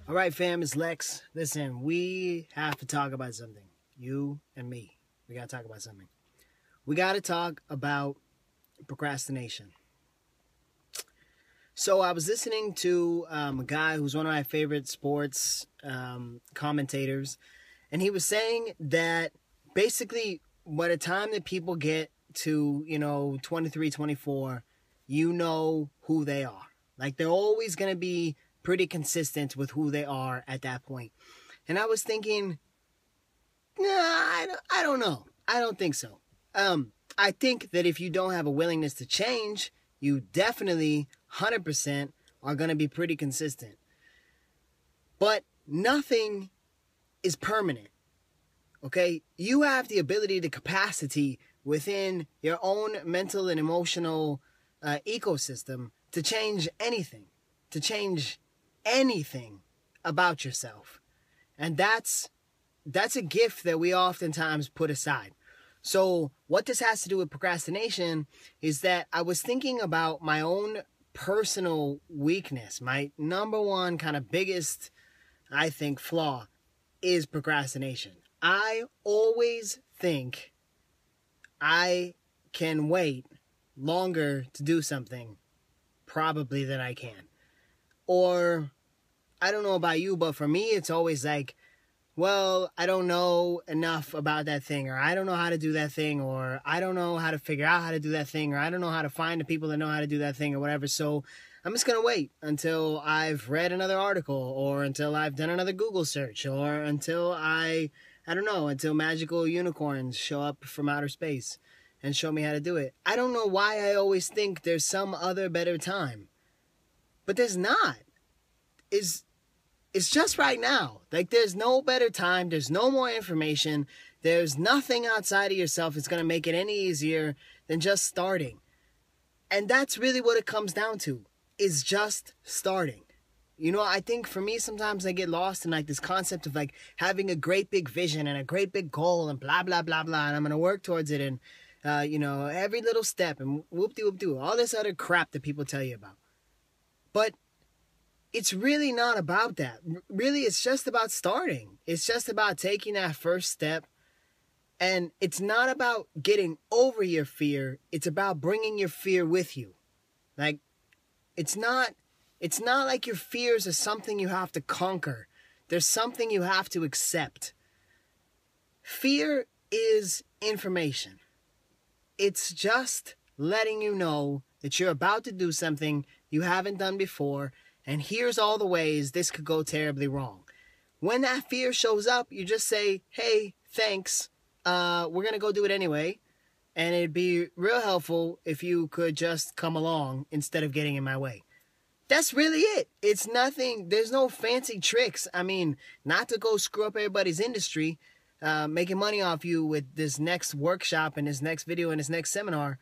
All right, fam, it's Lex. Listen, we have to talk about something. You and me. We got to talk about something. We got to talk about procrastination. So I was listening to a guy who's one of my favorite sports commentators, and he was saying that basically by the time that people get to, 23, 24, you know who they are. Like, they're always going to be pretty consistent with who they are at that point. And I was thinking, I don't know. I don't think so. I think that if you don't have a willingness to change, you definitely 100% are going to be pretty consistent. But nothing is permanent. Okay? You have the ability, the capacity within your own mental and emotional ecosystem to change anything. To change anything about yourself. And that's a gift that we oftentimes put aside. So what this has to do with procrastination is that I was thinking about my own personal weakness. My number one kind of biggest, I think, flaw is procrastination. I always think I can wait longer to do something probably than I can. Or, I don't know about you, but for me, it's always like, well, I don't know enough about that thing, or I don't know how to do that thing, or I don't know how to figure out how to do that thing, or I don't know how to find the people that know how to do that thing, or whatever. So I'm just going to wait until I've read another article, or until I've done another Google search, or until until magical unicorns show up from outer space and show me how to do it. I don't know why I always think there's some other better time. But there's not. It's just right now. Like, there's no better time. There's no more information. There's nothing outside of yourself that's going to make it any easier than just starting. And that's really what it comes down to, is just starting. I think for me, sometimes I get lost in like this concept of like having a great big vision and a great big goal and blah, blah, blah, blah. And I'm going to work towards it. And, every little step and whoop-de-whoop-de, all this other crap that people tell you about. But it's really not about that. Really, it's just about starting. It's just about taking that first step. And it's not about getting over your fear. It's about bringing your fear with you. Like, it's not like your fears are something you have to conquer. There's something you have to accept. Fear is information. It's just letting you know that you're about to do something you haven't done before, and here's all the ways this could go terribly wrong. When that fear shows up, you just say, hey, thanks, we're going to go do it anyway, and it'd be real helpful if you could just come along instead of getting in my way. That's really it. It's nothing, there's no fancy tricks. I mean, not to go screw up everybody's industry, making money off you with this next workshop and this next video and this next seminar,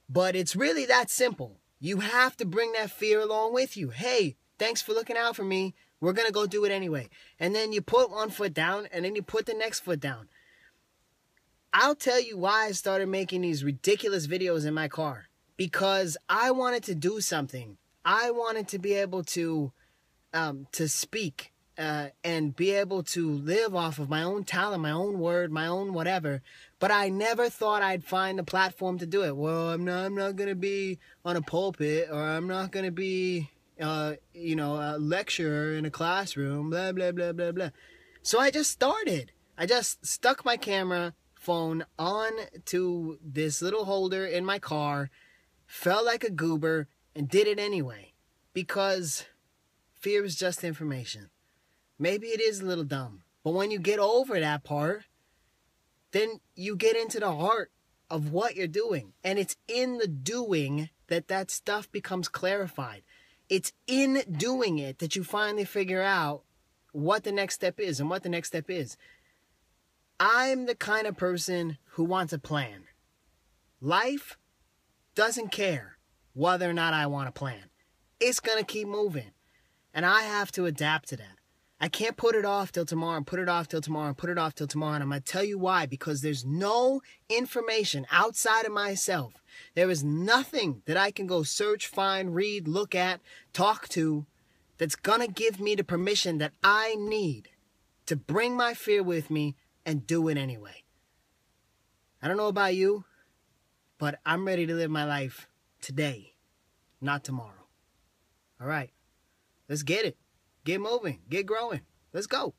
but it's really that simple. You have to bring that fear along with you. Hey, thanks for looking out for me. We're going to go do it anyway. And then you put one foot down, and then you put the next foot down. I'll tell you why I started making these ridiculous videos in my car. Because I wanted to do something. I wanted to be able to speak and be able to live off of my own talent, my own word, my own whatever. But I never thought I'd find a platform to do it. Well, I'm not going to be on a pulpit, or I'm not going to be, a lecturer in a classroom, blah, blah, blah, blah, blah. So I just started. I just stuck my camera phone on to this little holder in my car, felt like a goober, and did it anyway. Because fear is just information. Maybe it is a little dumb. But when you get over that part, then you get into the heart of what you're doing. And it's in the doing that stuff becomes clarified. It's in doing it that you finally figure out what the next step is and what the next step is. I'm the kind of person who wants a plan. Life doesn't care whether or not I want a plan. It's going to keep moving. And I have to adapt to that. I can't put it off till tomorrow and put it off till tomorrow and put it off till tomorrow. And I'm going to tell you why. Because there's no information outside of myself. There is nothing that I can go search, find, read, look at, talk to that's gonna give me the permission that I need to bring my fear with me and do it anyway. I don't know about you, but I'm ready to live my life today, not tomorrow. All right, let's get it. Get moving. Get growing. Let's go.